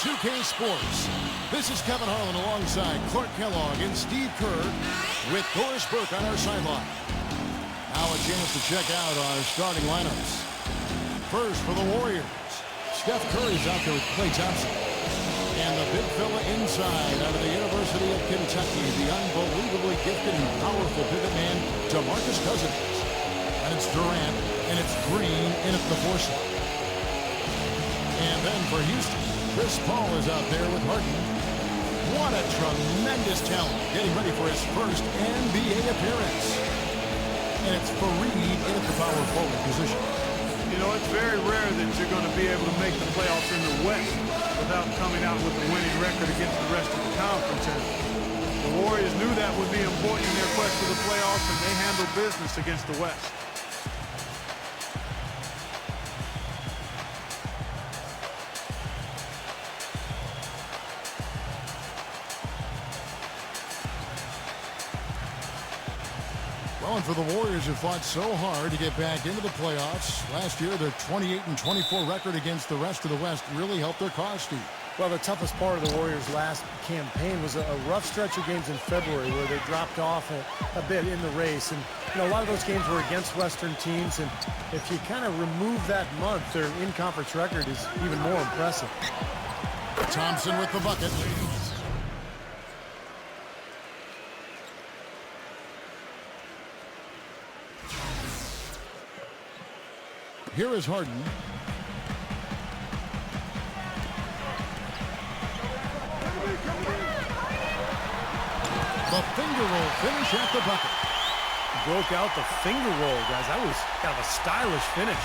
2K Sports. This is Kevin Harlan alongside Clark Kellogg and Steve Kerr with Doris Burke on our sideline. Now a chance to check out our starting lineups. First for the Warriors, Steph Curry's out there with Klay Thompson. And the big fella inside out of the University of Kentucky, the unbelievably gifted and powerful pivot man, DeMarcus Cousins. And it's Durant, and it's Green in at the 4 slot. And then for Houston, Chris Paul is out there with Harden. What a tremendous talent, getting ready for his first NBA appearance. And it's Fareed in at the power forward position. You know, it's very rare that you're going to be able to make the playoffs in the West without coming out with a winning record against the rest of the conference. And the Warriors knew that would be important in their quest for the playoffs, and they handled business against the West. Well, and for the Warriors who fought so hard to get back into the playoffs, last year their 28-24 record against the rest of the West really helped their cause, Steve. Well, the toughest part of the Warriors' last campaign was a rough stretch of games in February where they dropped off a bit in the race. And, you know, a lot of those games were against Western teams. And if you kind of remove that month, their in-conference record is even more impressive. Thompson with the bucket. Here is Harden. The finger roll finish at the bucket. Broke out the finger roll, guys. That was kind of a stylish finish.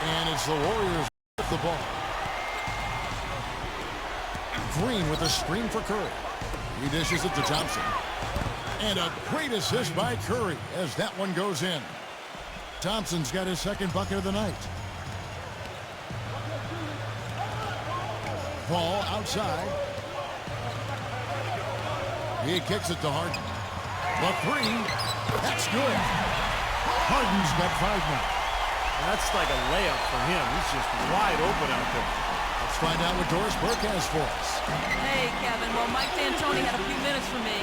And it's the Warriors with the ball. Green with a screen for Curry. He dishes it to Thompson. And a great assist by Curry as that one goes in. Thompson's got his second bucket of the night. Ball outside. He kicks it to Harden. The three. That's good. Harden's got 5 now. That's like a layup for him. He's just wide open out there. Let's find out what Doris Burke has for us. Hey, Kevin. Well, Mike D'Antoni had a few minutes for me.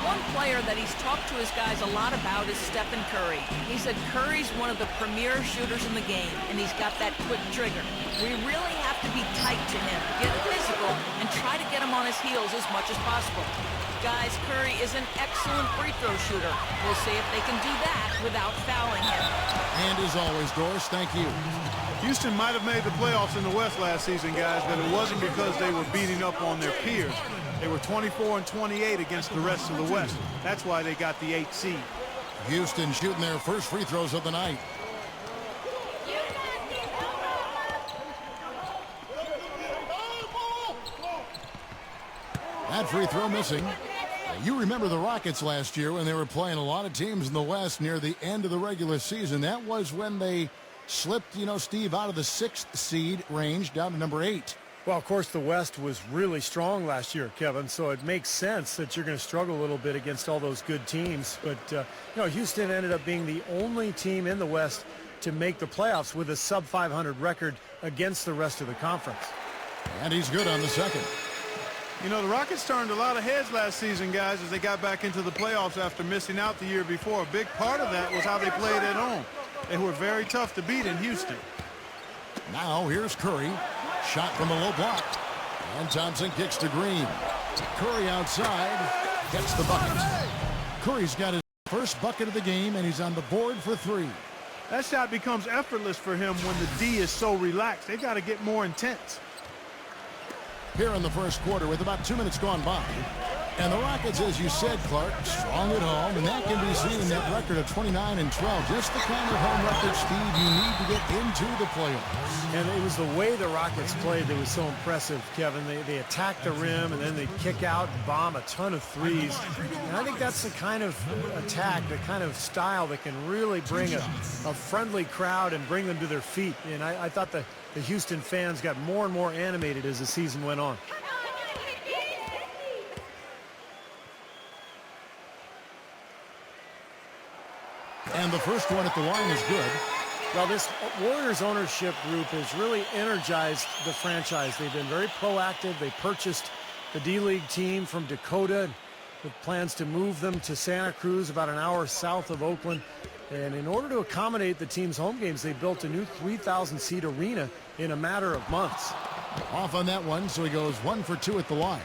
One player that he's talked to his guys a lot about is Stephen Curry. He said Curry's one of the premier shooters in the game, and he's got that quick trigger. We really have to be tight to him, get physical, and try to get him on his heels as much as possible. Guys, Curry is an excellent free throw shooter. We'll see if they can do that without fouling him. And as always, Doris, thank you. Houston might have made the playoffs in the West last season, guys, but it wasn't because they were beating up on their peers. They were 24-28 against the rest of the West. That's why they got the 8th seed. Houston shooting their first free throws of the night. That free throw missing. You remember the Rockets last year when they were playing a lot of teams in the West near the end of the regular season. That was when they slipped, you know, Steve, out of the 6th seed range down to number 8. Well, of course, the West was really strong last year, Kevin, so it makes sense that you're going to struggle a little bit against all those good teams. But, you know, Houston ended up being the only team in the West to make the playoffs with a sub-500 record against the rest of the conference. And he's good on the second. You know, the Rockets turned a lot of heads last season, guys, as they got back into the playoffs after missing out the year before. A big part of that was how they played at home. They were very tough to beat in Houston. Now here's Curry. Shot from the low block. And Thompson kicks to Green. Curry outside. Gets the bucket. Curry's got his first bucket of the game, and he's on the board for 3. That shot becomes effortless for him when the D is so relaxed. They got to get more intense. Here in the first quarter with about 2 minutes gone by. And the Rockets, as you said, Clark, strong at home, and that can be seen in that record of 29-12. Just the kind of home record, Steve, you need to get into the playoffs. And it was the way the Rockets played that was so impressive, Kevin. They attack the rim, and then they kick out and bomb a ton of threes. And I think that's the kind of attack, the kind of style that can really bring a friendly crowd and bring them to their feet. And I thought the Houston fans got more and more animated as the season went on. And the first one at the line is good. Well, this Warriors ownership group has really energized the franchise. They've been very proactive. They purchased the D-League team from Dakota with plans to move them to Santa Cruz, about an hour south of Oakland. And in order to accommodate the team's home games, they built a new 3,000-seat arena in a matter of months. Off on that one, so he goes 1 for 2 at the line.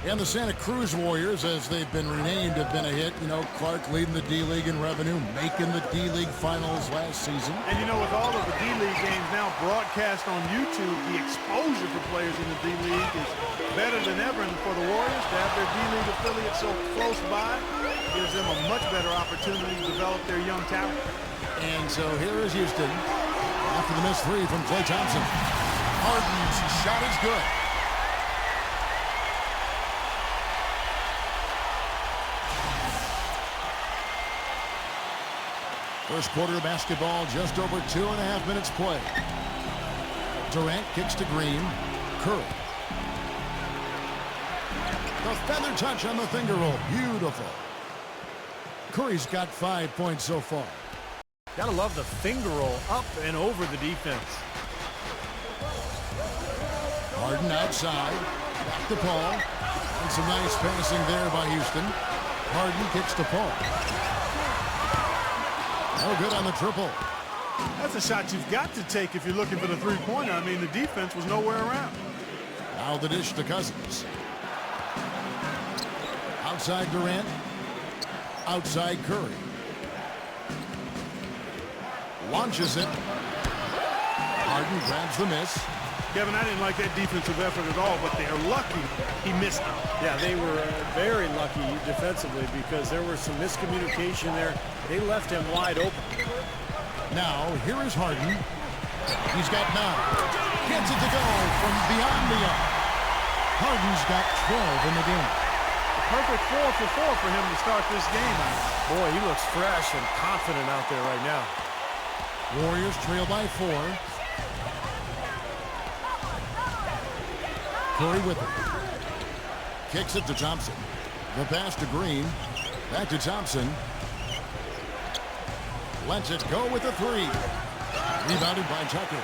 And the Santa Cruz Warriors, as they've been renamed, have been a hit. You know, Clark leading the D-League in revenue, making the D-League finals last season. And, you know, with all of the D-League games now broadcast on YouTube, the exposure for players in the D-League is better than ever. And for the Warriors to have their D-League affiliate so close by gives them a much better opportunity to develop their young talent. And so here is Houston after the missed three from Klay Thompson. Harden's shot is good. First quarter of basketball, just over 2.5 minutes play. Durant kicks to Green. Curry. The feather touch on the finger roll. Beautiful. Curry's got 5 points so far. Gotta love the finger roll up and over the defense. Harden outside. Back to Paul. And some nice passing there by Houston. Harden kicks to Paul. No good on the triple. That's a shot you've got to take if you're looking for the three-pointer. I mean, the defense was nowhere around. Now the dish to Cousins. Outside Durant. Outside Curry. Launches it. Harden grabs the miss. Kevin, I didn't like that defensive effort at all, but they're lucky he missed it. Yeah, they were very lucky defensively because there was some miscommunication there. They left him wide open. Now, here is Harden. He's got 9. Gets it to go from beyond the arc. Harden's got 12 in the game. Perfect 4 for 4 for him to start this game. Boy, he looks fresh and confident out there right now. Warriors trail by 4. Curry with it. Kicks it to Thompson. The pass to Green. Back to Thompson. Lets it go with the 3. Rebounded by Tucker.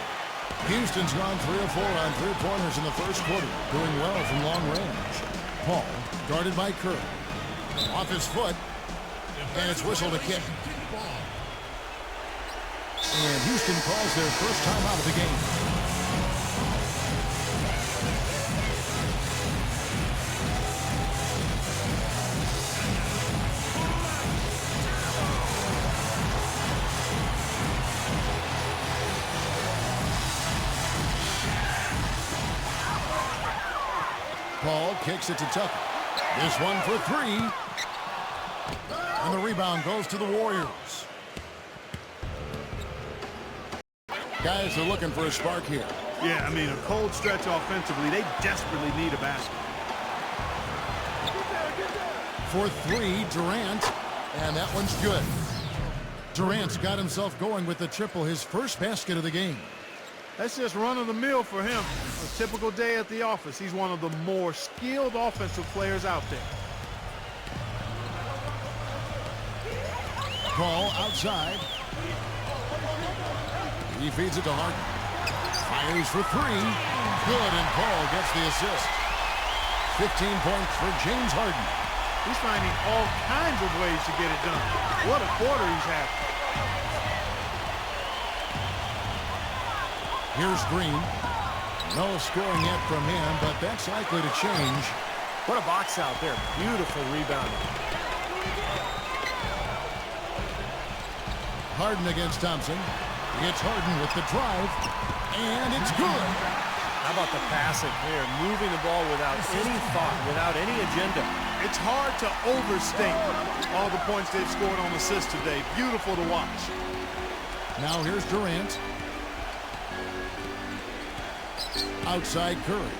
Houston's gone 3 of 4 on 3-pointers in the first quarter. Doing well from long range. Paul guarded by Curry. Off his foot. And it's whistled a kick. And Houston calls their first time out of the game. Paul kicks it to Tucker. This one for 3. And the rebound goes to the Warriors. Guys are looking for a spark here. Yeah, I mean, a cold stretch offensively. They desperately need a basket. For 3, Durant. And that one's good. Durant's got himself going with the triple, his first basket of the game. That's just run-of-the-mill for him. A typical day at the office. He's one of the more skilled offensive players out there. Paul outside. He feeds it to Harden. Fires for 3. Good, and Paul gets the assist. 15 points for James Harden. He's finding all kinds of ways to get it done. What a quarter he's had. Here's Green. No scoring yet from him, but that's likely to change. What a box out there. Beautiful rebound. Harden against Thompson. It's Harden with the drive, and it's good. How about the passing here? Moving the ball without any thought, without any agenda. It's hard to overstate all the points they've scored on assists today. Beautiful to watch. Now here's Durant. Outside Curry.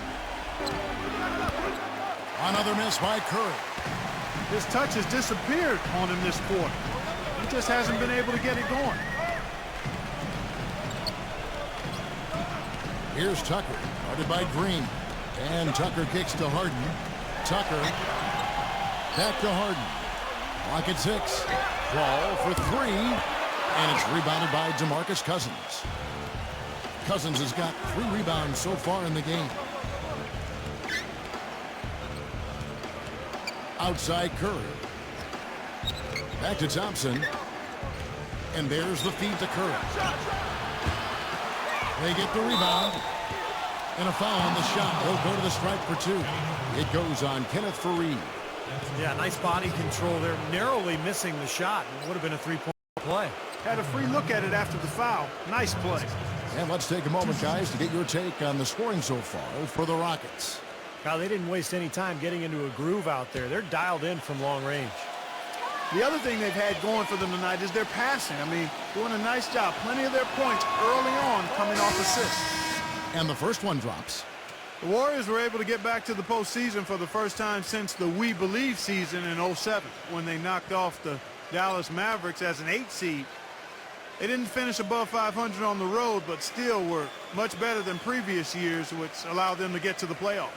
Another miss by Curry. His touch has disappeared on him this quarter. He just hasn't been able to get it going. Here's Tucker, guarded by Green. And Tucker kicks to Harden. Tucker, back to Harden. Clock at 6. Ball for 3. And it's rebounded by DeMarcus Cousins. Cousins has got 3 rebounds so far in the game. Outside Curry. Back to Thompson. And there's the feed to Curry. They get the rebound. And a foul on the shot. They'll go to the stripe for 2. It goes on Kenneth Faried. Yeah, nice body control there. Narrowly missing the shot. It would have been a 3-point play. Had a free look at it after the foul. Nice play. And let's take a moment, guys, to get your take on the scoring so far for the Rockets. Now, they didn't waste any time getting into a groove out there. They're dialed in from long range. The other thing they've had going for them tonight is their passing. I mean, doing a nice job. Plenty of their points early on coming off assists. And the first one drops. The Warriors were able to get back to the postseason for the first time since the We Believe season in 07, when they knocked off the Dallas Mavericks as an 8 seed. They didn't finish above 500 on the road, but still were much better than previous years, which allowed them to get to the playoffs.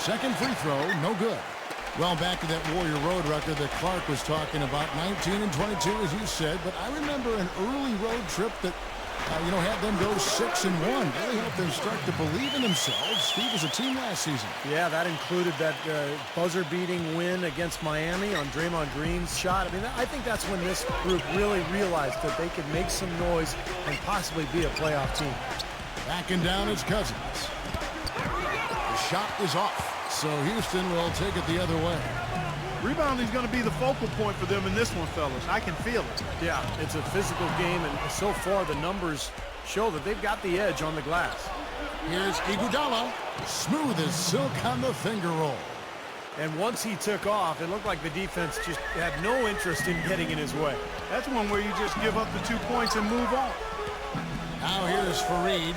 Second free throw, no good. Well, back to that Warrior road record that Clark was talking about, 19 and 22, as you said. But I remember an early road trip that, had them go 6 and 1. Really helped them start to believe in themselves. Steve was a team last season. Yeah, that included that buzzer-beating win against Miami on Draymond Green's shot. I mean, I think that's when this group really realized that they could make some noise and possibly be a playoff team. Backing down is Cousins. The shot is off. So Houston will take it the other way. Rebounding is going to be the focal point for them in this one, fellas. I can feel it. Yeah, it's a physical game, and so far the numbers show that they've got the edge on the glass. Here's Iguodala. Smooth as silk on the finger roll. And once he took off, it looked like the defense just had no interest in getting in his way. That's one where you just give up the 2 points and move on. Now here's Faried.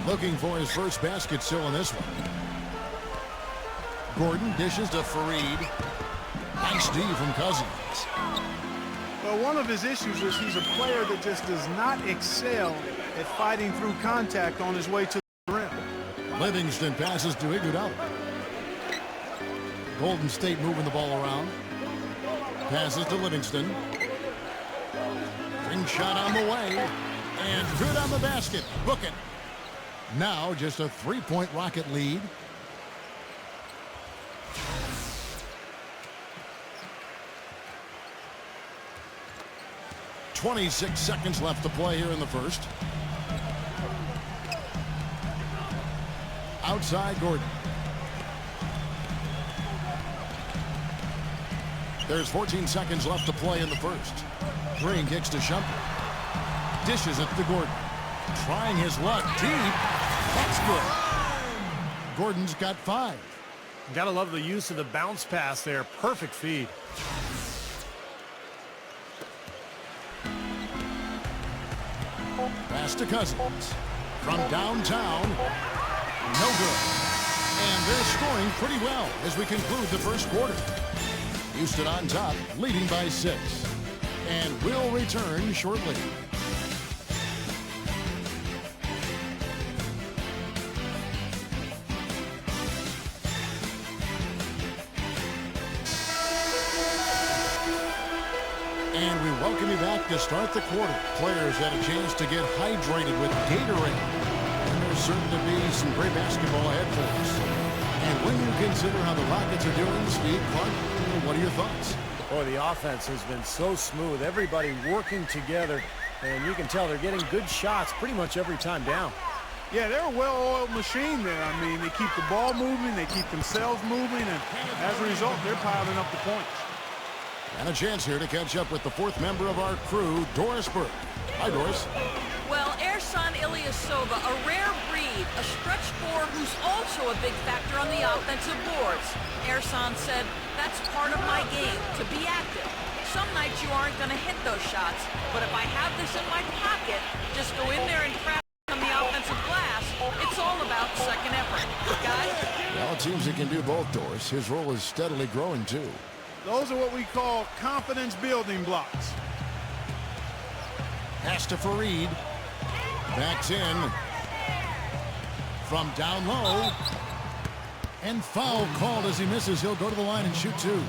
Looking for his first basket still in this one. Gordon dishes to Faried. Nice D from Cousins. Well, one of his issues is he's a player that just does not excel at fighting through contact on his way to the rim. Livingston passes to Iguodala. Golden State moving the ball around. Passes to Livingston. Ring shot on the way. And good on the basket. Book it. Now just a 3-point Rocket lead. .26 seconds left to play here in the first. Outside Gordon. There's 14 seconds left to play in the first. Green kicks to Shumpert. Dishes it to Gordon. Trying his luck deep. That's good. Gordon's got 5. Gotta love the use of the bounce pass there. Perfect feed. Pass to Cousins. From downtown. No good. And they're scoring pretty well as we conclude the first quarter. Houston on top, leading by 6. And we'll return shortly. And we welcome you back to start the quarter. Players had a chance to get hydrated with Gatorade. And there's certain to be some great basketball ahead for us. And when you consider how the Rockets are doing, Steve, Clark, what are your thoughts? Boy, the offense has been so smooth. Everybody working together. And you can tell they're getting good shots pretty much every time down. Yeah, they're a well-oiled machine there. I mean, they keep the ball moving, they keep themselves moving, and as a result, they're piling up the points. And a chance here to catch up with the 4th member of our crew, Doris Burke. Hi, Doris. Well, Ersan Ilyasova, a rare breed, a stretch 4 who's also a big factor on the offensive boards. Ersan said, that's part of my game, to be active. Some nights you aren't going to hit those shots, but if I have this in my pocket, just go in there and craft on the offensive glass. It's all about second effort. Guys? Well, it seems he can do both, Doris. His role is steadily growing, too. Those are what we call confidence building blocks. Pass to Faried. Backs in from down low. And foul called as he misses. He'll go to the line and shoot two.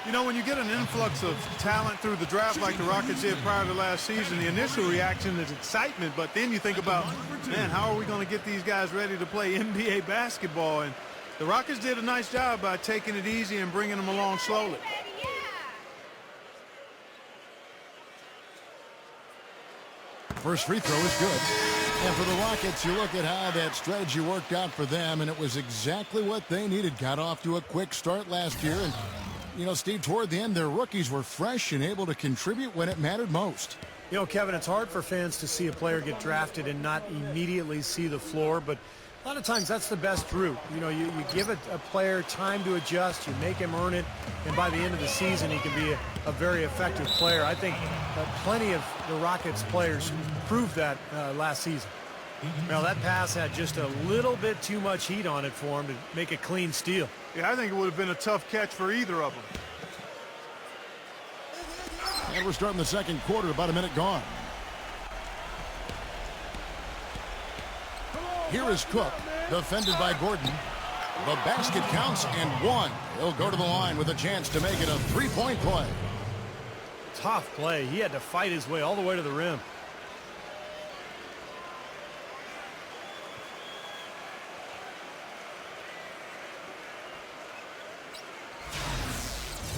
You know, when you get an influx of talent through the draft like the Rockets did prior to last season, the initial reaction is excitement, but then you think about, man, how are we going to get these guys ready to play NBA basketball? And the Rockets did a nice job by taking it easy and bringing them along slowly. First free throw is good. And for the Rockets, you look at how that strategy worked out for them, and it was exactly what they needed. Got off to a quick start last year, and you know, Steve, toward the end, their rookies were fresh and able to contribute when it mattered most. You know, Kevin, it's hard for fans to see a player get drafted and not immediately see the floor, but a lot of times that's the best route. You know, you give a player time to adjust, you make him earn it, and by the end of the season, he can be a very effective player. I think plenty of the Rockets players proved that last season. Now, that pass had just a little bit too much heat on it for him to make a clean steal. Yeah, I think it would have been a tough catch for either of them. And we're starting the second quarter, about a minute gone. Here is Cook, defended by Gordon. The basket counts and one. He'll go to the line with a chance to make it a three-point play. Tough play. He had to fight his way all the way to the rim.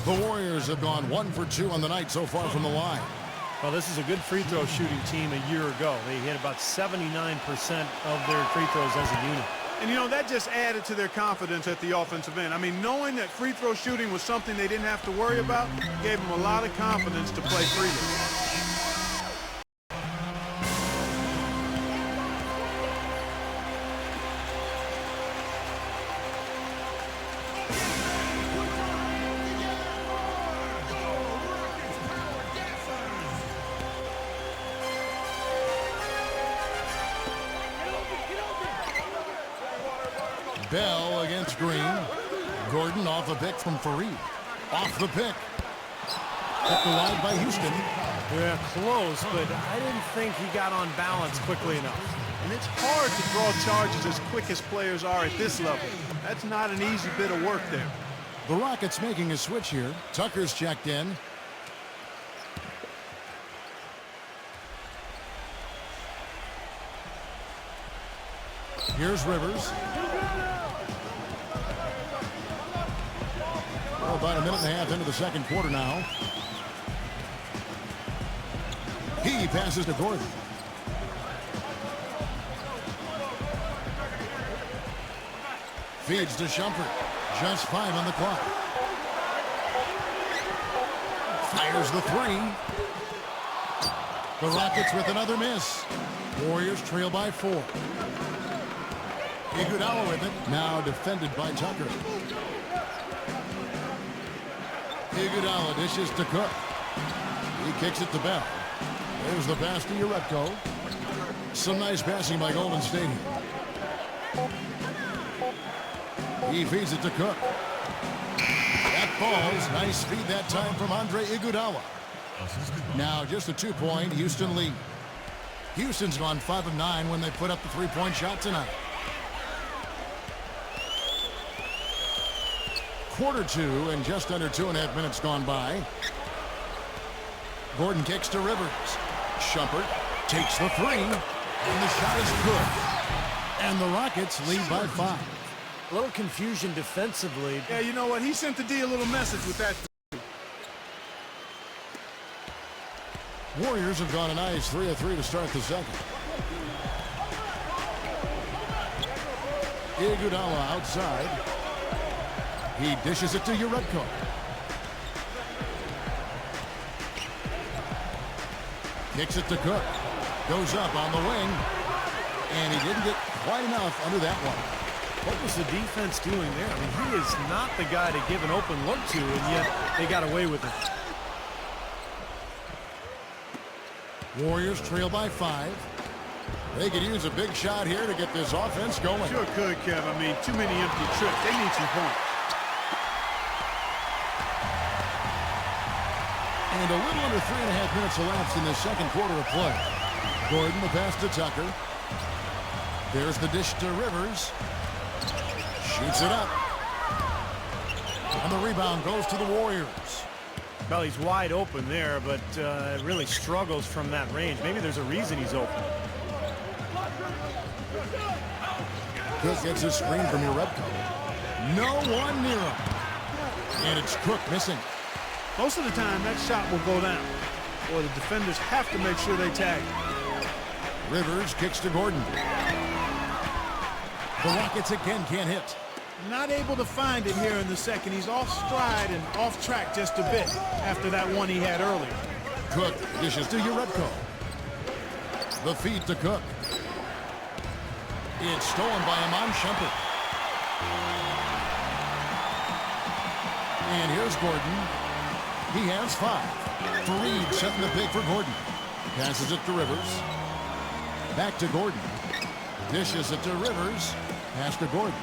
The Warriors have gone 1 for 2 on the night so far from the line. Well, this is a good free throw shooting team a year ago. They hit about 79% of their free throws as a unit. And, you know, that just added to their confidence at the offensive end. I mean, knowing that free throw shooting was something they didn't have to worry about gave them a lot of confidence to play freely. Bell against Green. Gordon off a pick from Fareed. Off the pick. Kept alive by Houston. Yeah, close, but I didn't think he got on balance quickly enough. And it's hard to draw charges as quick as players are at this level. That's not an easy bit of work there. The Rockets making a switch here. Tucker's checked in. Here's Rivers. Well, about a minute and a half into the second quarter now. He passes to Gordon. Feeds to Shumpert. Just 5 on the clock. Fires the three. The Rockets with another miss. Warriors trail by 4. Iguodala with it. Now defended by Tucker. Iguodala dishes to Cook. He kicks it to Bell. There's the pass to Uretko. Some nice passing by Golden State. He feeds it to Cook. That falls. Nice feed that time from Andre Iguodala. Now just a 2-point Houston lead. Houston's gone 5 of 9 when they put up the 3-point shot tonight. Quarter 2 and just under 2.5 minutes gone by. Gordon kicks to Rivers. Shumpert takes the 3, and the shot is good. And the Rockets lead by 5. A little confusion defensively. Yeah, you know what? He sent the D a little message with that. Warriors have gone a nice 3 of 3 to start the second. Iguodala outside. He dishes it to Uretko. Kicks it to Cook. Goes up on the wing. And he didn't get quite enough under that one. What was the defense doing there? I mean, he is not the guy to give an open look to, and yet they got away with it. Warriors trail by 5. They could use a big shot here to get this offense going. Sure could, Kev. I mean, too many empty trips. They need some points. And a little under 3.5 minutes elapsed in the second quarter of play. Gordon, the pass to Tucker. There's the dish to Rivers. Shoots it up. And the rebound goes to the Warriors. Well, he's wide open there, but really struggles from that range. Maybe there's a reason he's open. Cook gets a screen from Urebko. No one near him. And it's Cook missing. Most of the time, that shot will go down. Or the defenders have to make sure they tag it. Rivers kicks to Gordon. The Rockets again can't hit. Not able to find it here in the second. He's off stride and off track just a bit after that one he had earlier. Cook dishes to Urebko. The feed to Cook. It's stolen by Iman Shumpert. And here's Gordon. He has 5. Fareed setting the pick for Gordon. Passes it to Rivers. Back to Gordon. Dishes it to Rivers. Pass to Gordon.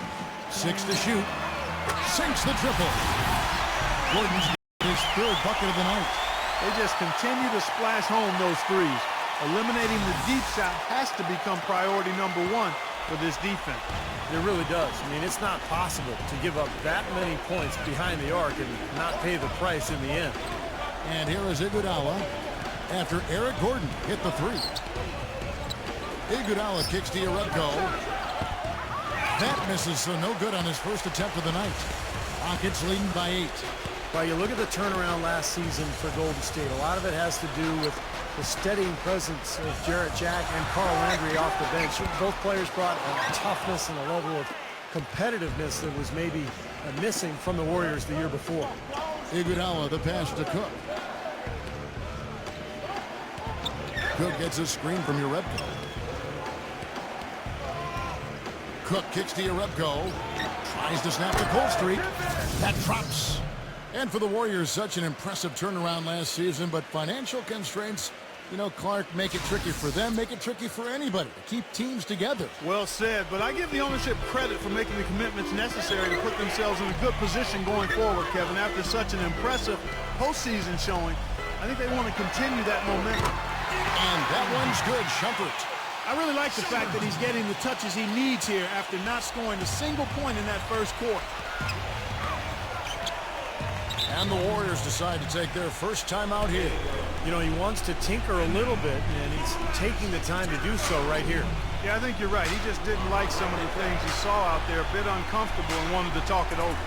6 to shoot. Sinks the triple. Gordon's his 3rd bucket of the night. They just continue to splash home those threes. Eliminating the deep shot has to become priority number 1 for this defense. It really does. I mean, it's not possible to give up that many points behind the arc and not pay the price in the end. And here is Iguodala after Eric Gordon hit the 3. Iguodala kicks to Urebko. That misses, so no good on his first attempt of the night. Rockets leading by 8. Well, you look at the turnaround last season for Golden State. A lot of it has to do with the steadying presence of Jarrett Jack and Carl Landry off the bench. Both players brought a toughness and a level of competitiveness that was maybe missing from the Warriors the year before. Iguodala, the pass to Cook. Cook gets a screen from Urebko. Cook kicks to Urebko. Tries to snap the cold streak. That drops. And for the Warriors, such an impressive turnaround last season, but financial constraints, you know, Clark, make it tricky for them, make it tricky for anybody to keep teams together. Well said, but I give the ownership credit for making the commitments necessary to put themselves in a good position going forward, Kevin. After such an impressive postseason showing, I think they want to continue that momentum. And that one's good, Shumpert. I really like the fact that he's getting the touches he needs here after not scoring a single point in that first quarter. And the Warriors decide to take their first time out here. You know, he wants to tinker a little bit, and he's taking the time to do so right here. Yeah, I think you're right. He just didn't like some of the things he saw out there, a bit uncomfortable, and wanted to talk it over.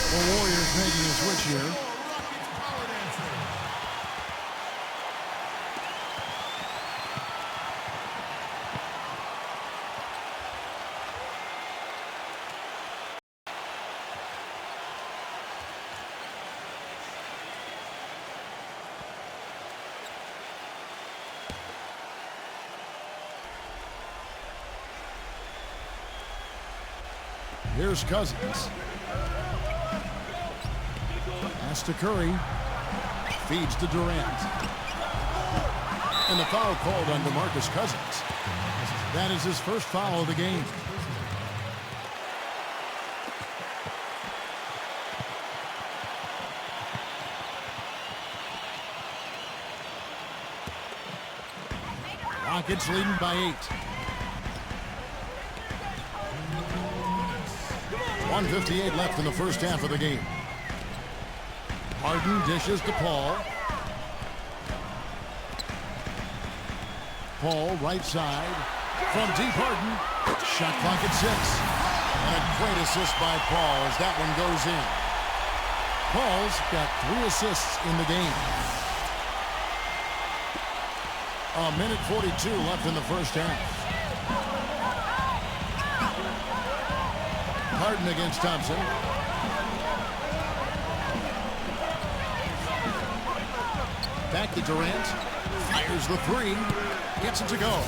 The Warriors making a switch here. Here's Cousins. Pass to Curry. Feeds to Durant. And the foul called on DeMarcus Cousins. That is his first foul of the game. Rockets leading by 8. 1:58 left in the first half of the game. Harden dishes to Paul. Paul right side. From deep Harden. Shot clock at 6. And a great assist by Paul as that one goes in. Paul's got 3 assists in the game. 1:42 left in the first half. Harden against Thompson. Back to Durant. Fires the 3. Gets it to go.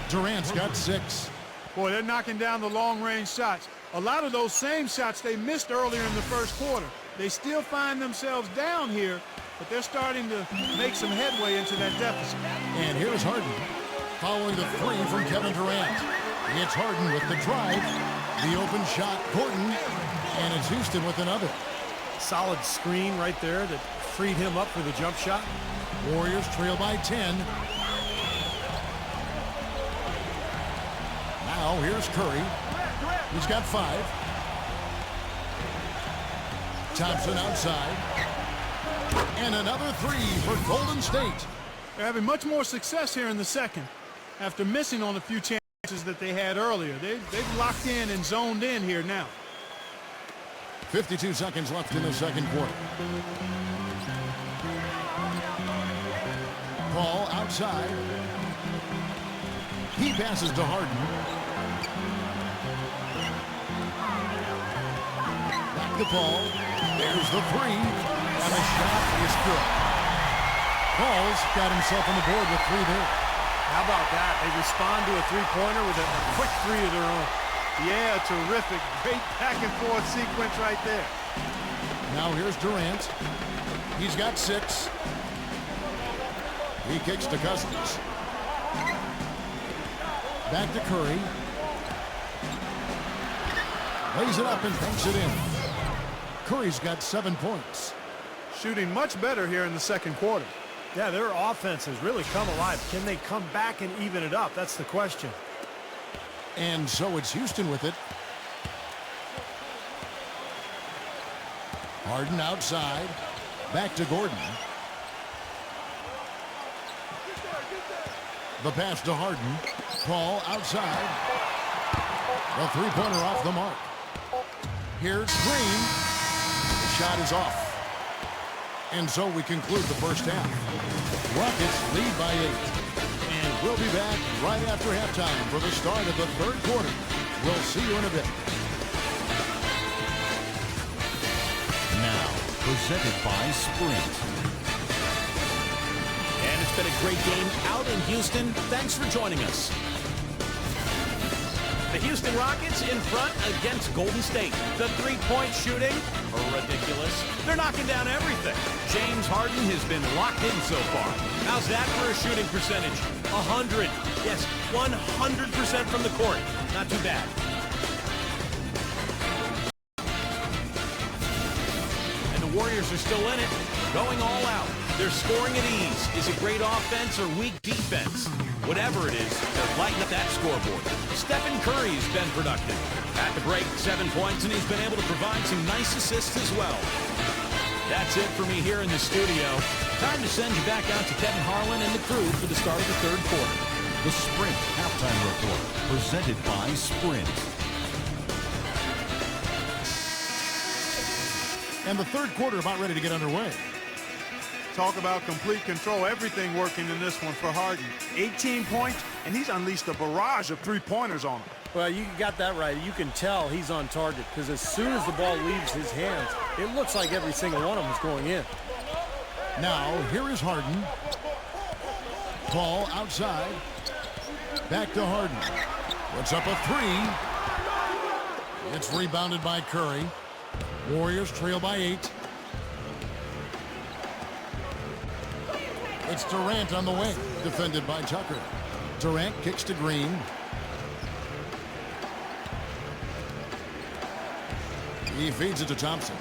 Durant's got 6. Boy, they're knocking down the long-range shots. A lot of those same shots they missed earlier in the first quarter. They still find themselves down here, but they're starting to make some headway into that deficit. And here's Harden. Following the 3 from Kevin Durant. It's Harden with the drive. The open shot, Gordon, and it's Houston with another. Solid screen right there that freed him up for the jump shot. Warriors trail by 10. Now here's Curry. He's got 5. Thompson outside. And another 3 for Golden State. They're having much more success here in the second after missing on a few chances that they had earlier. They've locked in and zoned in here now. 52 seconds left in the second quarter. Paul outside. He passes to Harden. Back to Paul. There's the 3. And the shot is good. Paul's got himself on the board with 3 there. How about that? They respond to a three-pointer with a quick 3 of their own. Yeah, terrific. Great back-and-forth sequence right there. Now here's Durant. He's got 6. He kicks to Cousins. Back to Curry. Lays it up and banks it in. Curry's got 7 points. Shooting much better here in the second quarter. Yeah, their offense has really come alive. Can they come back and even it up? That's the question. And so it's Houston with it. Harden outside. Back to Gordon. The pass to Harden. Paul outside. The three-pointer off the mark. Here's Green. The shot is off. And so we conclude the first half. Rockets lead by 8. And we'll be back right after halftime for the start of the third quarter. We'll see you in a bit. Now, presented by Sprint. And it's been a great game out in Houston. Thanks for joining us. The Houston Rockets in front against Golden State. The three-point shooting, ridiculous. They're knocking down everything. James Harden has been locked in so far. How's that for a shooting percentage? 100. Yes, 100% from the court. Not too bad. And the Warriors are still in it, going all out. They're scoring at ease. Is it great offense or weak defense? Whatever it is, they're lighting up that scoreboard. Stephen Curry's been productive. At the break, 7 points, and he's been able to provide some nice assists as well. That's it for me here in the studio. Time to send you back out to Kevin Harlan and the crew for the start of the third quarter. The Sprint Halftime Report, presented by Sprint. And the third quarter about ready to get underway. Talk about complete control. Everything working in this one for Harden. 18 points, and he's unleashed a barrage of three-pointers on him. Well, you got that right. You can tell he's on target because as soon as the ball leaves his hands, it looks like every single one of them is going in. Now, here is Harden. Paul outside. Back to Harden. Puts up a 3. It's rebounded by Curry. Warriors trail by 8. It's Durant on the wing, defended by Tucker. Durant kicks to Green. He feeds it to Thompson.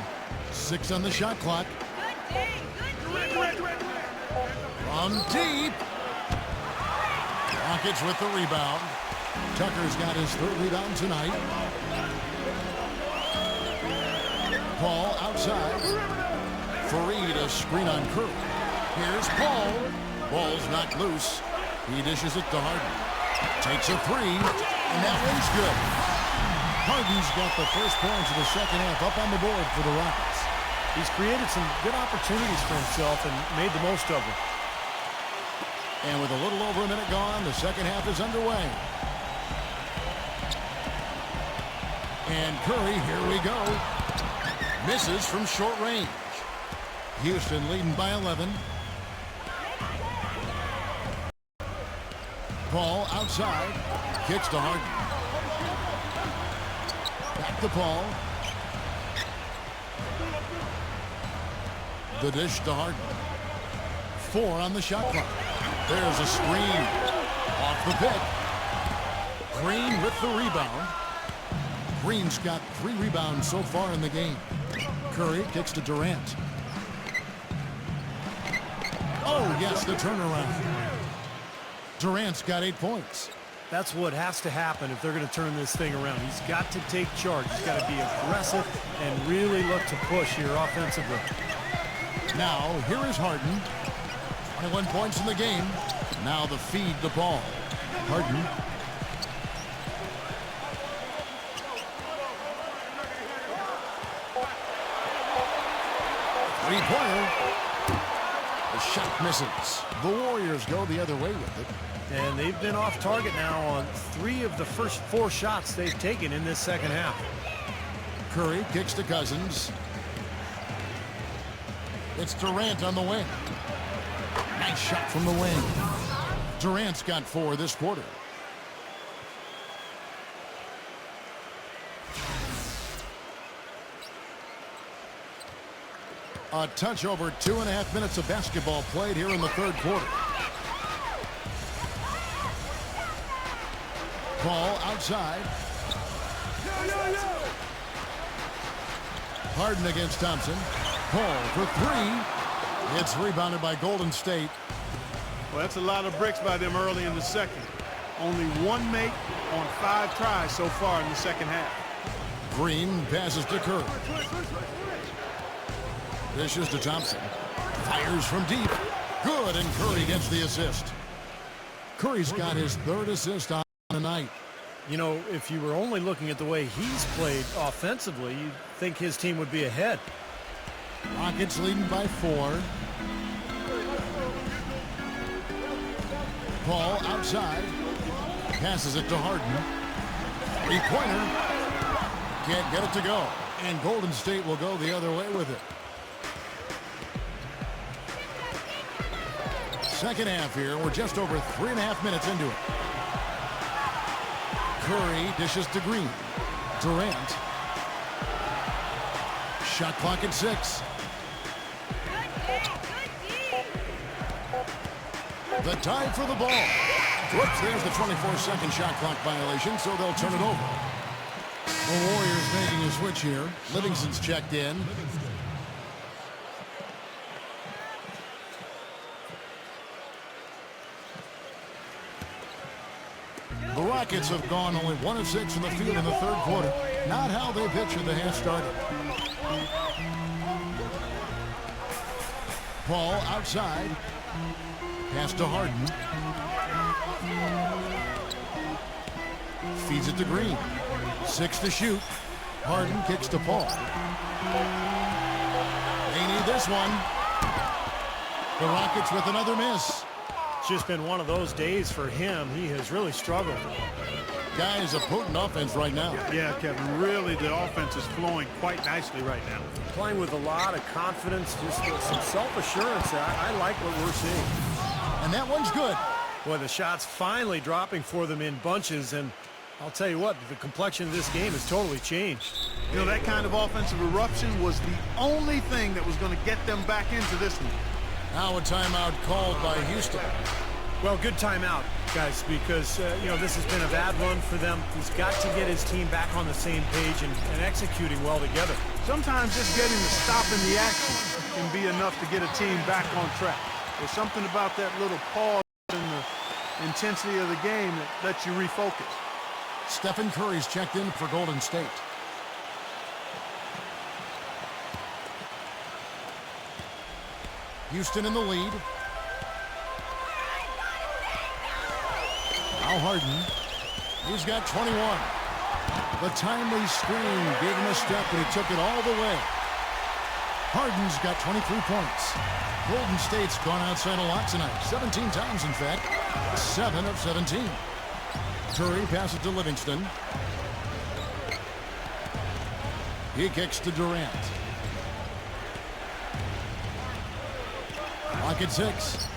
6 on the shot clock. From deep. Rockets with the rebound. Tucker's got his 3rd rebound tonight. Paul outside. Fareed a screen on Curry. Here's Paul. Ball's knocked loose. He dishes it to Harden. Takes a 3, and that one's good. Harden's got the first points of the second half up on the board for the Rockets. He's created some good opportunities for himself and made the most of them. And with a little over a minute gone, the second half is underway. And Curry, here we go. Misses from short range. Houston leading by 11. Paul outside. Kicks to Harden. Back to Paul. The dish to Harden. 4 on the shot clock. There's a screen. Off the pick. Green with the rebound. Green's got 3 rebounds so far in the game. Curry kicks to Durant. Oh, yes, the turnaround. Durant's got 8 points. That's what has to happen if they're going to turn this thing around. He's got to take charge. He's got to be aggressive and really look to push here offensively. Now, here is Harden. 21 points in the game. Now the feed to Paul. Harden. Three-pointer. The shot misses. The Warriors go the other way with it. And they've been off target now on 3 of the first 4 shots they've taken in this second half. Curry kicks to Cousins. It's Durant on the wing. Nice shot from the wing. Durant's got 4 this quarter. A touch over 2.5 minutes of basketball played here in the third quarter. Ball outside. Harden against Thompson. Paul for 3. It's rebounded by Golden State. Well, that's a lot of bricks by them early in the second. Only 1 make on 5 tries so far in the second half. Green passes to Curry. Dishes to Thompson. Fires from deep. Good, and Curry gets the assist. Curry's got his 3rd assist on the night. You know, if you were only looking at the way he's played offensively, you'd think his team would be ahead. Rockets leading by 4. Paul outside. Passes it to Harden. 3-pointer. Can't get it to go. And Golden State will go the other way with it. Second half here. We're just over 3.5 minutes into it. Curry dishes to Green. Durant. Shot clock at 6. The tie for the ball. Whoops, there's the 24-second shot clock violation, so they'll turn it over. The Warriors making a switch here. Livingston's checked in. The Rockets have gone only 1 of 6 from the field in the third quarter. Not how they pictured the half started. Paul outside. Pass to Harden. Feeds it to Green. 6 to shoot. Harden kicks to Paul. They need this one. The Rockets with another miss. It's just been one of those days for him. He has really struggled. Guys, a potent offense right now. Yeah, Kevin, really the offense is flowing quite nicely right now. Playing with a lot of confidence, just some self-assurance. I like what we're seeing. And that one's good. Boy, the shots finally dropping for them in bunches, and I'll tell you what, the complexion of this game has totally changed. You know, that kind of offensive eruption was the only thing that was going to get them back into this one. Now a timeout called by Houston. Well, good timeout, guys, because, you know, this has been a bad run for them. He's got to get his team back on the same page and executing well together. Sometimes just getting the stop in the action can be enough to get a team back on track. There's something about that little pause in the intensity of the game that lets you refocus. Stephen Curry's checked in for Golden State. Houston in the lead. Now Harden. He's got 21. The timely screen gave him a step, and he took it all the way. Harden's got 23 points. Golden State's gone outside a lot tonight. 17 times, in fact. 7 of 17. Curry passes to Livingston. He kicks to Durant. Clock at 6.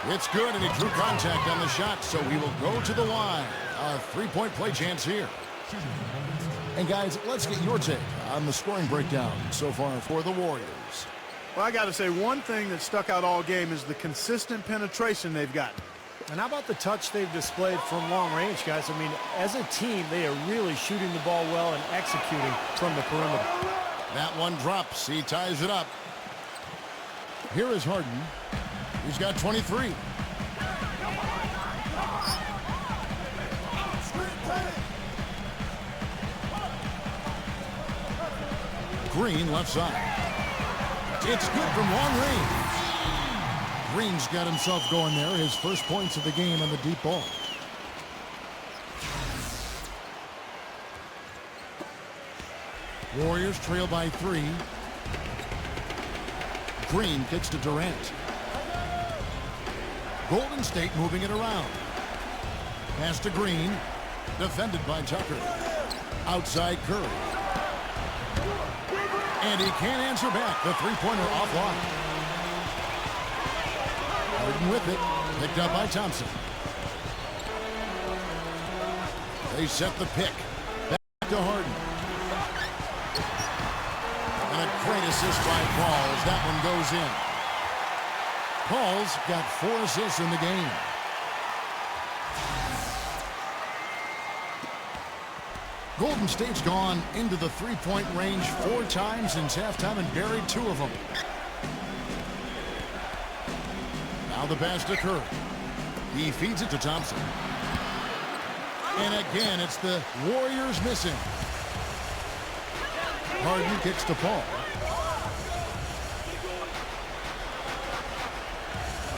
It's good, and he drew contact on the shot, so he will go to the line. A 3-point play chance here. And guys, let's get your take on the scoring breakdown so far for the Warriors. Well, I got to say, one thing that stuck out all game is the consistent penetration they've gotten. And how about the touch they've displayed from long range, guys? I mean, as a team, they are really shooting the ball well and executing from the perimeter. That one drops. He ties it up. Here is Harden. He's got 23. Green left side. It's good from long range. Green's got himself going there. His first points of the game on the deep ball. Warriors trail by 3. Green kicks to Durant. Golden State moving it around. Pass to Green. Defended by Tucker. Outside Curry. And he can't answer back. The three-pointer offline. Harden with it. Picked up by Thompson. They set the pick. Back to Harden. And a great assist by Paul as that one goes in. Paul's got 4 assists in the game. Golden State's gone into the three-point range 4 times since halftime and buried 2 of them. Now the pass to Curry. He feeds it to Thompson. And again, it's the Warriors missing. Harden kicks to Paul.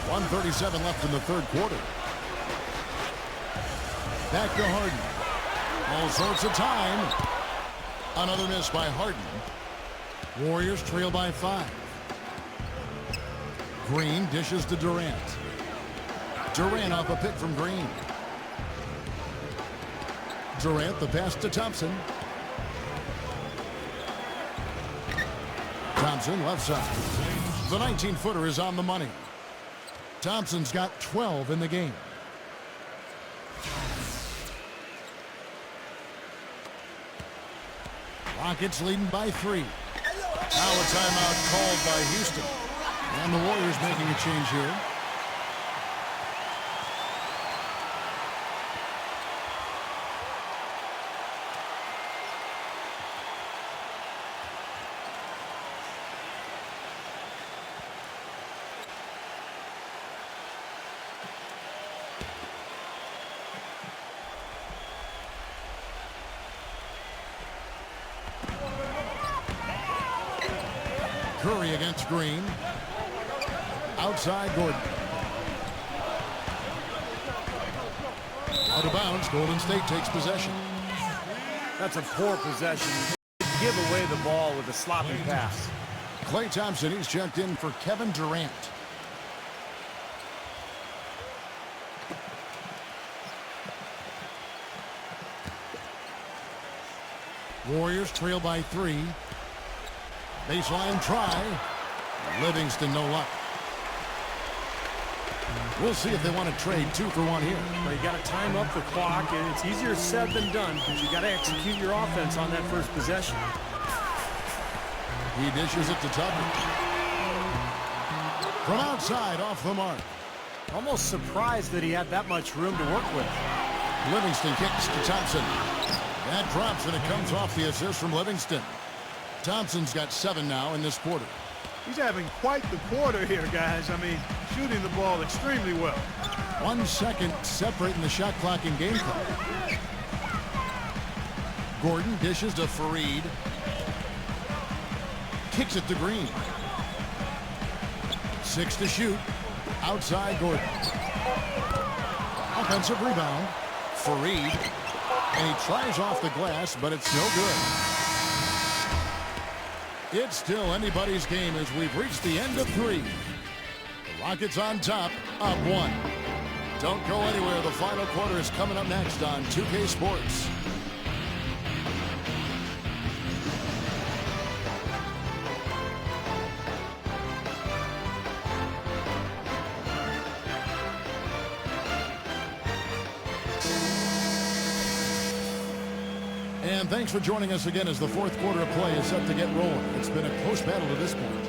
1:37 left in the third quarter. Back to Harden. All sorts of time. Another miss by Harden. Warriors trail by 5. Green dishes to Durant. Durant off a pick from Green. Durant the pass to Thompson. Thompson left side. The 19-footer is on the money. Thompson's got 12 in the game. Rockets leading by 3. Now a timeout called by Houston. And the Warriors making a change here. Curry against Green. Outside Gordon. Out of bounds. Golden State takes possession. That's a poor possession. Give away the ball with a sloppy pass. Klay Thompson, he's checked in for Kevin Durant. Warriors trail by 3. Baseline try. Livingston no luck. We'll see if they want to trade 2 for 1 here. Well, you got to time up the clock, and it's easier said than done, but you got to execute your offense on that first possession. He dishes it to Tucker. From outside, off the mark. Almost surprised that he had that much room to work with. Livingston kicks to Thompson. That drops, and it comes off the assist from Livingston. Thompson's got 7 now in this quarter. He's having quite the quarter here, guys. I mean, shooting the ball extremely well. 1 second separating the shot clock and game clock. Gordon dishes to Fareed. Kicks it to Green. 6 to shoot. Outside Gordon. Offensive rebound. Fareed. And he tries off the glass, but it's no good. It's still anybody's game as we've reached the end of 3. The Rockets on top, up 1. Don't go anywhere. The final quarter is coming up next on 2K Sports. And thanks for joining us again as the fourth quarter of play is set to get rolling. It's been a close battle to this point.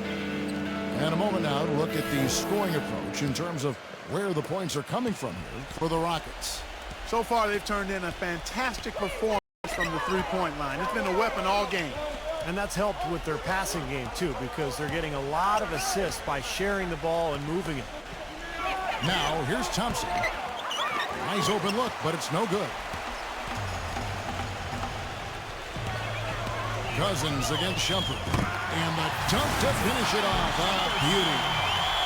And a moment now to look at the scoring approach in terms of where the points are coming from here for the Rockets. So far, they've turned in a fantastic performance from the three-point line. It's been a weapon all game. And that's helped with their passing game, too, because they're getting a lot of assists by sharing the ball and moving it. Now, here's Thompson. Nice open look, but it's no good. Cousins against Shumpert. And the dunk to finish it off. A beauty.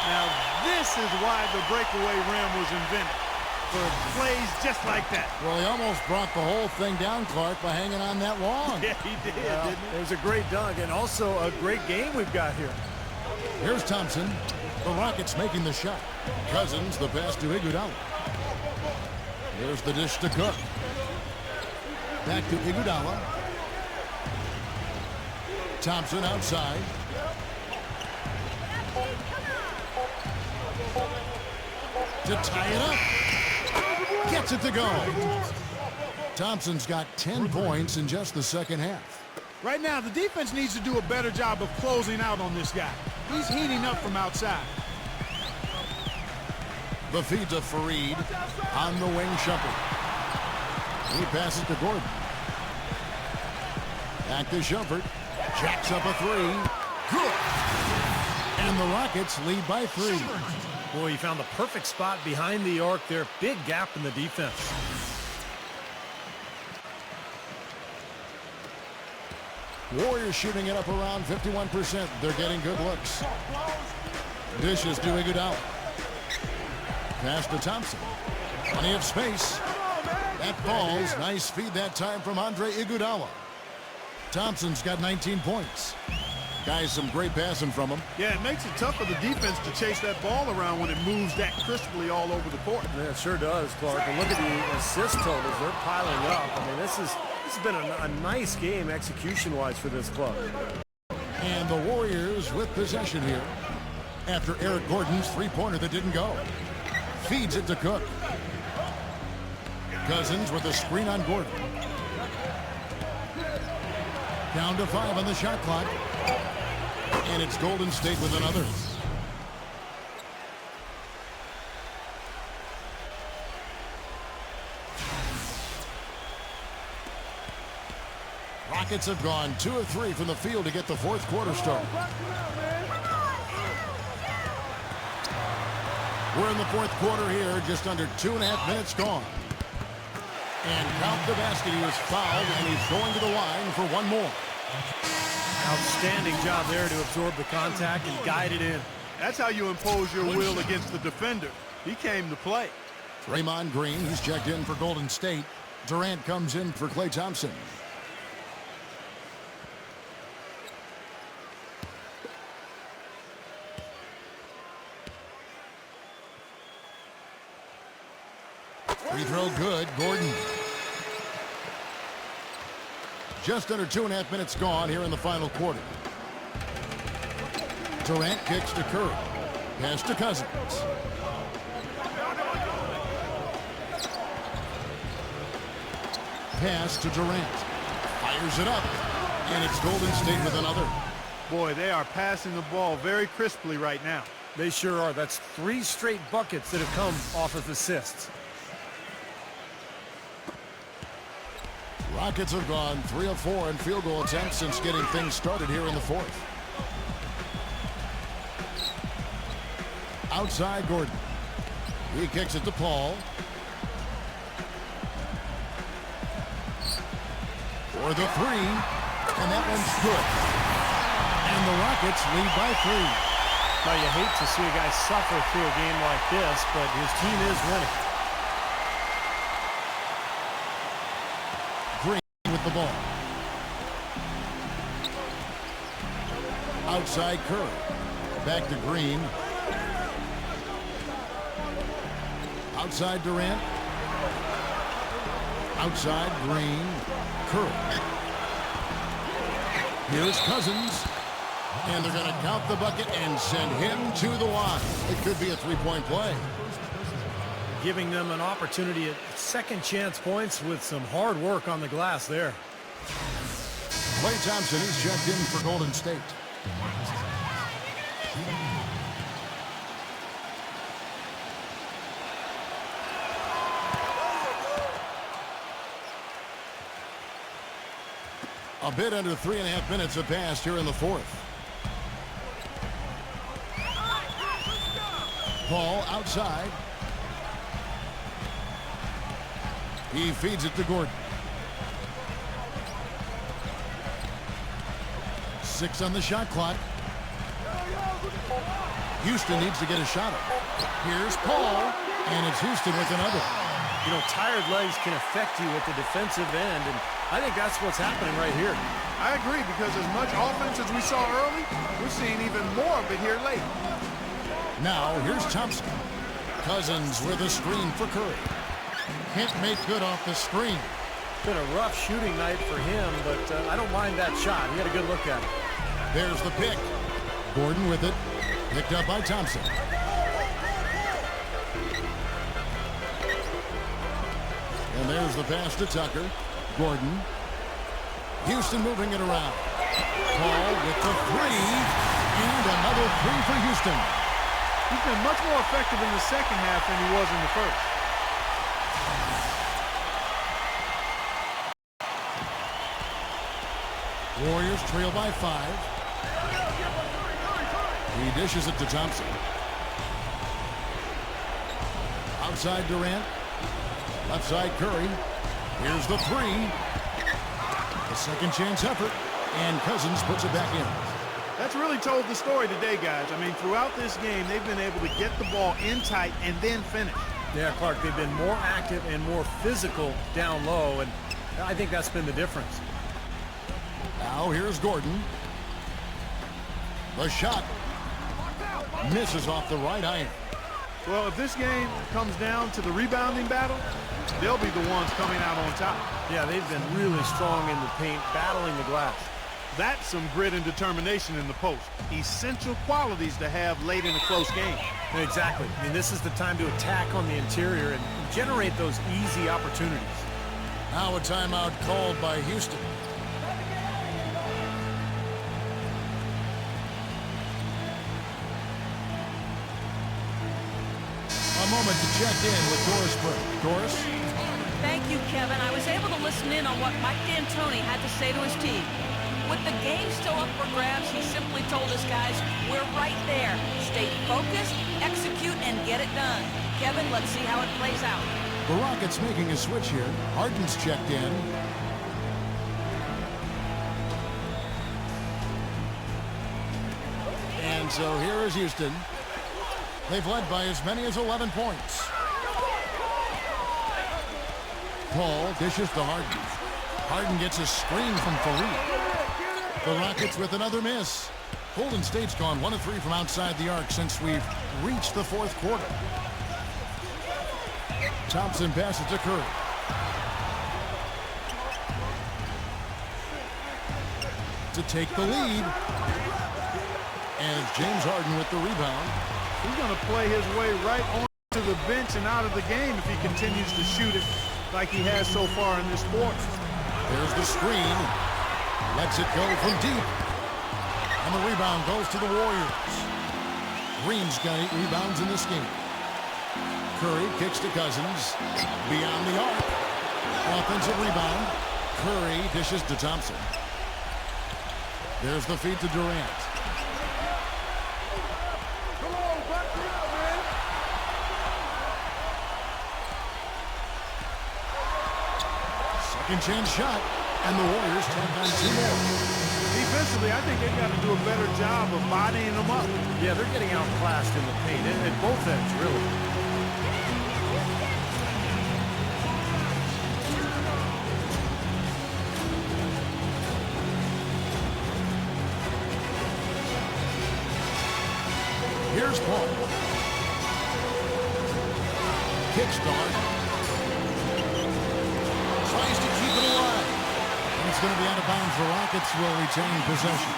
Now, this is why the breakaway rim was invented. For plays just like that. Well, he almost brought the whole thing down, Clark, by hanging on that long. Yeah, he did, didn't he? It was a great dunk and also a great game we've got here. Here's Thompson. The Rockets making the shot. Cousins, the pass to Iguodala. Here's the dish to Cook. Back to Iguodala. Thompson outside. To tie it up. Gets it to go. Thompson's got 10 points in just the second half. Right now, the defense needs to do a better job of closing out on this guy. He's heating up from outside. The feed to Fareed. On the wing, Shumpert. He passes to Gordon. Back to Shumpert. Jacks up a three. Good. And the Rockets lead by 3. Boy, he found the perfect spot behind the arc there. Big gap in the defense. Warriors shooting it up around 51%. They're getting good looks. Dishes to Iguodala. Pass to Thompson. Plenty of space. That falls. Nice feed that time from Andre Iguodala. Thompson's got 19 points. Guys, some great passing from him. Yeah, it makes it tough for the defense to chase that ball around when it moves that crisply all over the court. Yeah, it sure does, Clark. And look at the assist totals. They're piling up. I mean, this has been a nice game execution-wise for this club. And the Warriors with possession here after Eric Gordon's three-pointer that didn't go. Feeds it to Cook. Cousins with a screen on Gordon. Down to 5 on the shot clock. And it's Golden State with another. Rockets have gone 2 of 3 from the field to get the fourth quarter started. We're in the fourth quarter here, just under 2.5 minutes gone. And count the basket. He was fouled, and he's going to the line for one more. Outstanding job there to absorb the contact and guide it in. That's how you impose your will against the defender. He came to play. Draymond Green, he's checked in for Golden State. Durant comes in for Klay Thompson. Free throw good, Gordon. Just under 2.5 minutes gone here in the final quarter. Durant kicks to Curry. Pass to Cousins. Pass to Durant. Fires it up. And it's Golden State with another. Boy, they are passing the ball very crisply right now. They sure are. That's 3 straight buckets that have come off of assists. Rockets have gone 3 of 4 in field goal attempts since getting things started here in the fourth. Outside Gordon. He kicks it to Paul. For the 3. And that one's good. And the Rockets lead by 3. Now, you hate to see a guy suffer through a game like this, but his team is winning. With the ball. Outside Curry. Back to Green. Outside Durant. Outside Green. Curry. Here's Cousins. And they're going to count the bucket and send him to the line. It could be a three-point play. Giving them an opportunity at second chance points with some hard work on the glass there. Klay Thompson, he's checked in for Golden State. A bit under 3.5 minutes have passed here in the fourth. Paul outside. He feeds it to Gordon. 6 on the shot clock. Houston needs to get a shot up. Here's Paul, and it's Houston with another. You know, tired legs can affect you at the defensive end, and I think that's what's happening right here. I agree, because as much offense as we saw early, we're seeing even more of it here late. Now, here's Thompson. Cousins with a screen for Curry. Can't make good off the screen. Been a rough shooting night for him, but I don't mind that shot. He had a good look at it. There's the pick. Gordon with it. Picked up by Thompson. And there's the pass to Tucker. Gordon. Houston moving it around. Paul with the three. And another three for Houston. He's been much more effective in the second half than he was in the first. Warriors trail by 5. He dishes it to Thompson. Outside Durant. Left side Curry. Here's the three. A second chance effort. And Cousins puts it back in. That's really told the story today, guys. I mean, throughout this game, they've been able to get the ball in tight and then finish. Yeah, Clark, they've been more active and more physical down low, and I think that's been the difference. Now here's Gordon. The shot misses off the right iron. Well, if this game comes down to the rebounding battle, they'll be the ones coming out on top. Yeah, they've been really strong in the paint, battling the glass. That's some grit and determination in the post. Essential qualities to have late in a close game. Exactly. I mean, this is the time to attack on the interior and generate those easy opportunities. Now a timeout called by Houston. A moment to check in with Doris Burke. Doris? Thank you, Kevin. I was able to listen in on what Mike D'Antoni had to say to his team. With the game still up for grabs, he simply told us guys, we're right there. Stay focused, execute, and get it done. Kevin, let's see how it plays out. The Rockets making a switch here. Harden's checked in. And so here is Houston. They've led by as many as 11 points. Paul dishes to Harden. Harden gets a screen from Fareed. The Rockets with another miss. Golden State's gone 1 of 3 from outside the arc since we've reached the fourth quarter. Thompson passes to Curry. To take the lead. And it's James Harden with the rebound. He's going to play his way right on to the bench and out of the game if he continues to shoot it like he has so far in this quarter. There's the screen. Lets it go from deep. And the rebound goes to the Warriors. Green's got 8 rebounds in this game. Curry kicks to Cousins. Beyond the arc. Offensive rebound. Curry dishes to Thompson. There's the feed to Durant. Second chance shot. And the Warriors take on 2 more. Defensively, I think they've got to do a better job of bodying them up. Yeah, they're getting outclassed in the paint at both ends, really. Here's Paul. Kickstart. Tries to keep it alive. And it's going to be out of bounds. The Rockets will retain possession.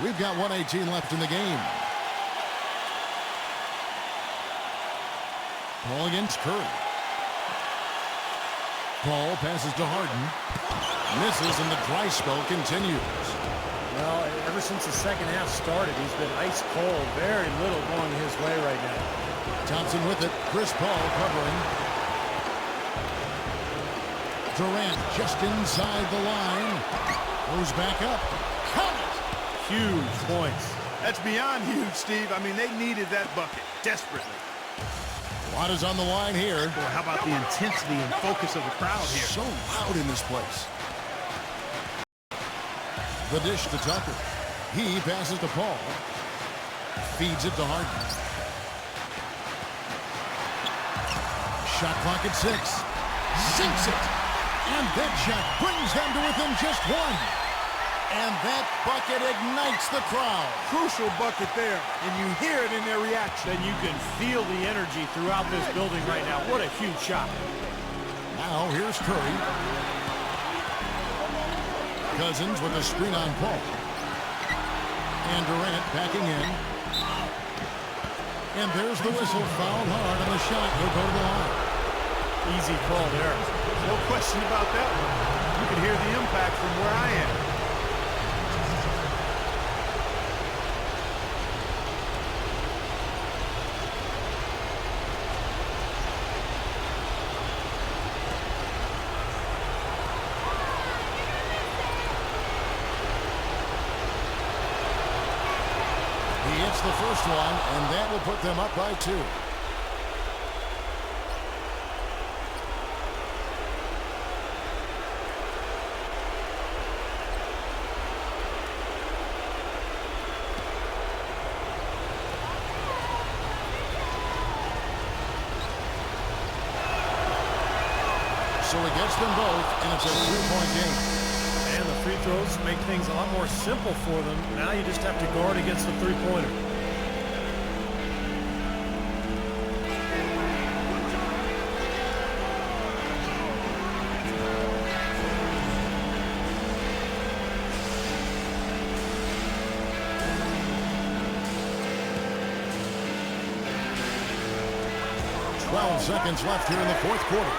We've got 1:18 left in the game. Paul against Curry. Paul passes to Harden. Misses, and the dry spell continues. Well, ever since the second half started, he's been ice cold. Very little going his way right now. Thompson with it. Chris Paul covering. Durant just inside the line. Goes back up. Count it! Huge points. That's beyond huge, Steve. I mean, they needed that bucket desperately. A lot is on the line here. Boy, how about the intensity and focus of the crowd here? So loud in this place. The dish to Tucker. He passes to Paul. Feeds it to Harden. Shot clock at 6. Sinks it. And that shot brings them to within just one. And that bucket ignites the crowd. Crucial bucket there, and you hear it in their reaction. And you can feel the energy throughout this building right now. What a huge shot. Now here's Curry. Cousins with a screen on Paul. And Durant backing in. And there's the whistle. Fouled hard on the shot. He'll go to the line. Easy call there. No question about that one. You can hear the impact from where I am. He hits the first one, and that will put them up by 2. So he gets them both, and it's a 3-point game. And the free throws make things a lot more simple for them. Now you just have to guard against the three-pointer. Seconds left here in the fourth quarter.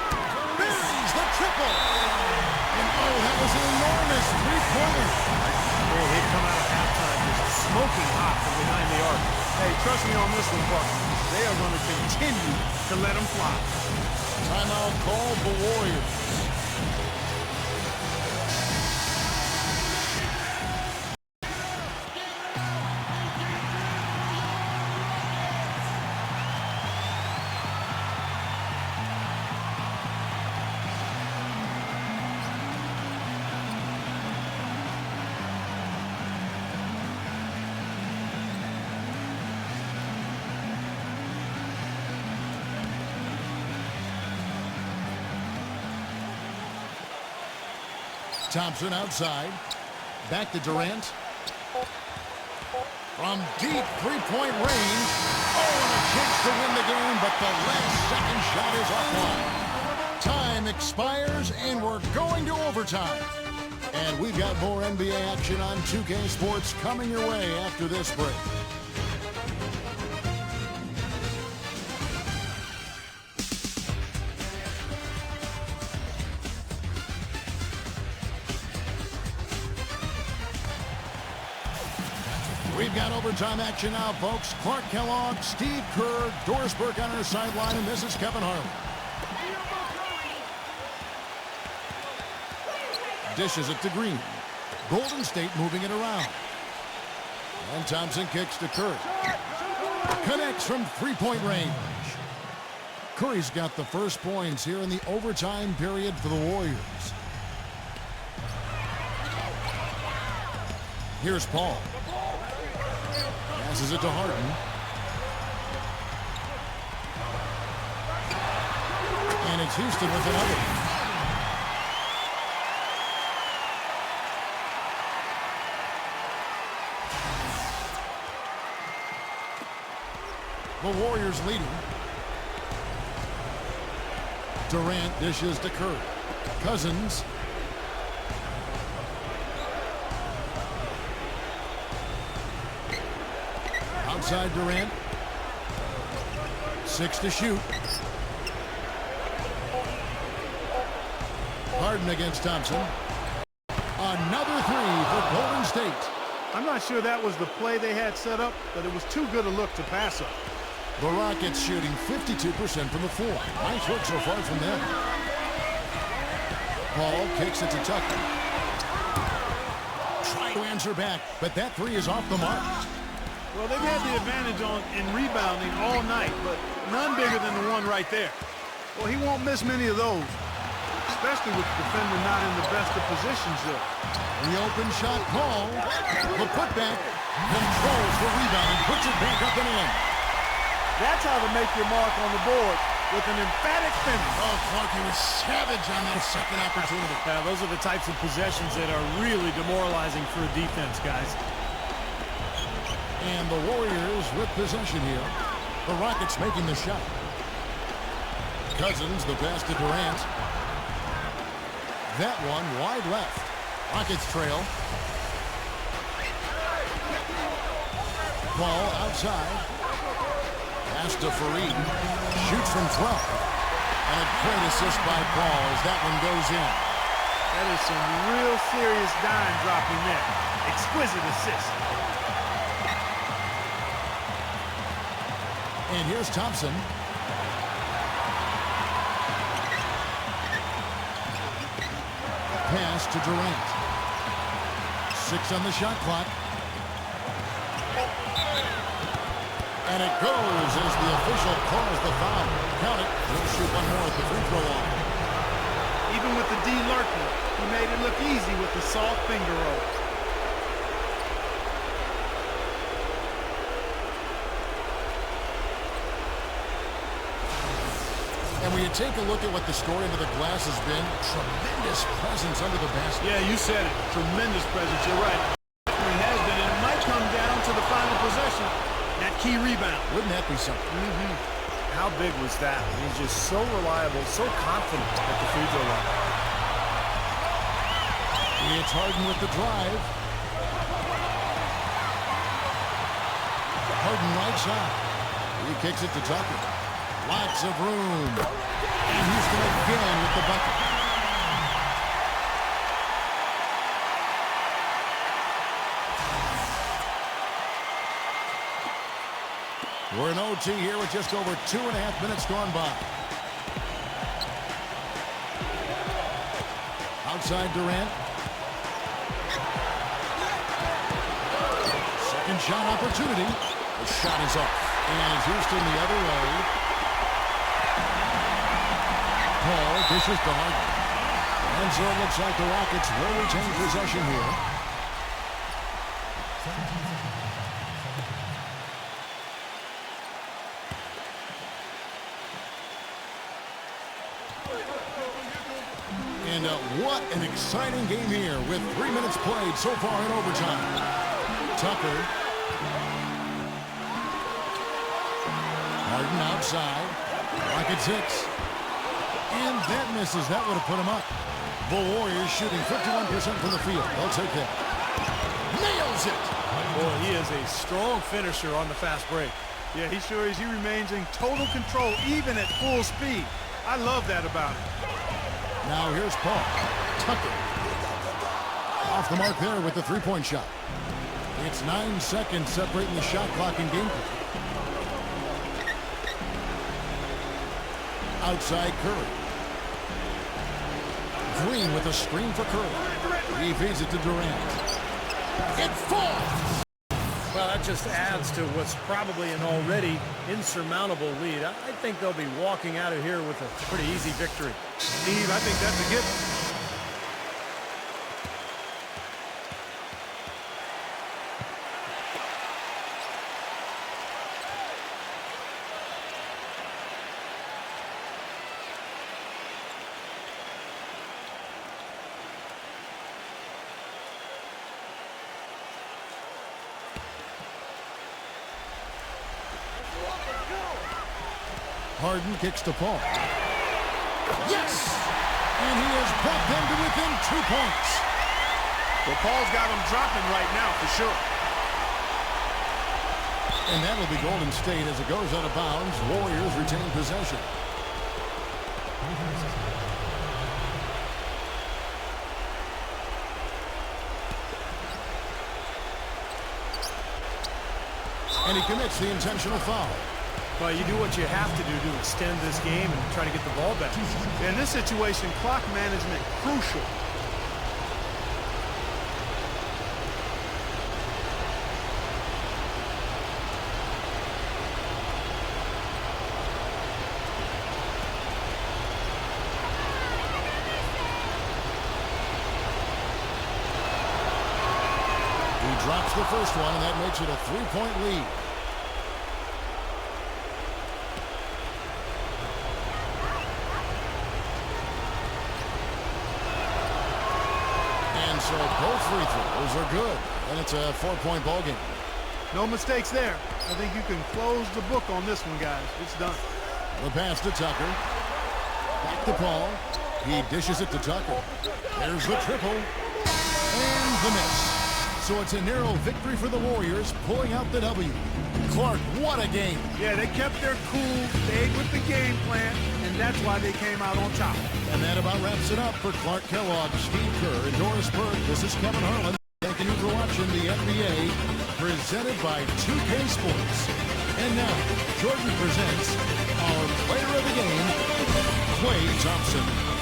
Buries the triple. And oh, that was an enormous three-pointer. Well, they come out of halftime just smoking hot from behind the arc. Hey, trust me on this one, Buck. They are going to continue to let them fly. Timeout called the Warriors. Thompson outside. Back to Durant. From deep three-point range. Oh, and a chance to win the game, but the last second shot is offline. Time expires, and we're going to overtime. And we've got more NBA action on 2K Sports coming your way after this break. We've got overtime action now, folks. Clark Kellogg, Steve Kerr, Doris Burke on our sideline, and this is Kevin Harlan. Dishes it to Green. Golden State moving it around. And Thompson kicks to Curry. Connects from three-point range. Curry's got the first points here in the overtime period for the Warriors. Here's Paul. Passes it to Harden. And it's Houston with another. The Warriors leading. Durant dishes to Curry. Cousins. Outside Durant. 6 to shoot. Harden against Thompson. Another three for Golden State. I'm not sure that was the play they had set up, but it was too good a look to pass up. The Rockets shooting 52% from the floor. Nice work so far from them. Paul kicks it to Tucker. Trying to answer back, but that three is off the mark. Well, they've had the advantage in rebounding all night, but none bigger than the one right there. Well, he won't miss many of those, especially with the defender not in the best of positions there. The open shot, Paul. The putback, controls the rebound and puts it back up and in. That's how to make your mark on the board, with an emphatic finish. Oh, Clark, he was savage on that second opportunity. Those are the types of possessions that are really demoralizing for a defense, guys. And the Warriors with possession here. The Rockets making the shot. Cousins, the pass to Durant. That one wide left. Rockets trail. Ball outside. Pass to Fareed. Shoots from 12. And a great assist by Paul as that one goes in. That is some real serious dime dropping there. Exquisite assist. And here's Thompson. Pass to Durant. 6 on the shot clock. And it goes as the official calls the foul. Count it. He'll shoot one more at the free throw line. Even with the D lurking, he made it look easy with the soft finger roll. And when you take a look at what the story under the glass has been, tremendous presence under the basket. Yeah, you said it. Tremendous presence. You're right. It has been, and it might come down to the final possession. That key rebound. Wouldn't that be something? How big was that? He's just so reliable, so confident at the free throw line. It's Harden with the drive. Harden right side. He kicks it to Tucker. Lots of room. And Houston again with the bucket. We're in OT here with just over 2.5 minutes gone by. Outside Durant. Second shot opportunity. The shot is off. And Houston the other way. Paul dishes to Harden. And so it looks like the Rockets will retain possession here. And what an exciting game here with 3 minutes played so far in overtime. Tucker. Harden outside. Rockets 6. And that misses. That would have put him up. The Warriors shooting 51% from the field. They'll take that. Nails it. Boy, he is a strong finisher on the fast break. Yeah, he sure is. He remains in total control even at full speed. I love that about him. Now here's Paul. Tucker. Off the mark there with the three-point shot. It's 9 seconds separating the shot clock and game clock. Outside Curry. Green with a screen for Curry. He feeds it to Durant. It falls! Well, that just adds to what's probably an already insurmountable lead. I think they'll be walking out of here with a pretty easy victory. Steve, I think that's a given. Harden kicks to Paul. Yes! And he has brought them to within 2 points. Well, Paul's got them dropping right now for sure. And that'll be Golden State as it goes out of bounds. Warriors retain possession. And he commits the intentional foul. Well, you do what you have to do to extend this game and try to get the ball back. In this situation, clock management crucial. He drops the first one, and that makes it a 3-point lead. And so both free throws are good, and it's a 4-point ball game. No mistakes there. I think you can close the book on this one, guys. It's done. The pass to Tucker. Back to Paul. He dishes it to Tucker. There's the triple. And the miss. So it's a narrow victory for the Warriors, pulling out the W. Clark, what a game. Yeah, they kept their cool, stayed with the game plan, and that's why they came out on top. And that about wraps it up for Clark Kellogg, Steve Kerr, and Doris Burke. This is Kevin Harlan. Thanking you for watching the NBA, presented by 2K Sports. And now, Jordan presents our player of the game, Klay Thompson.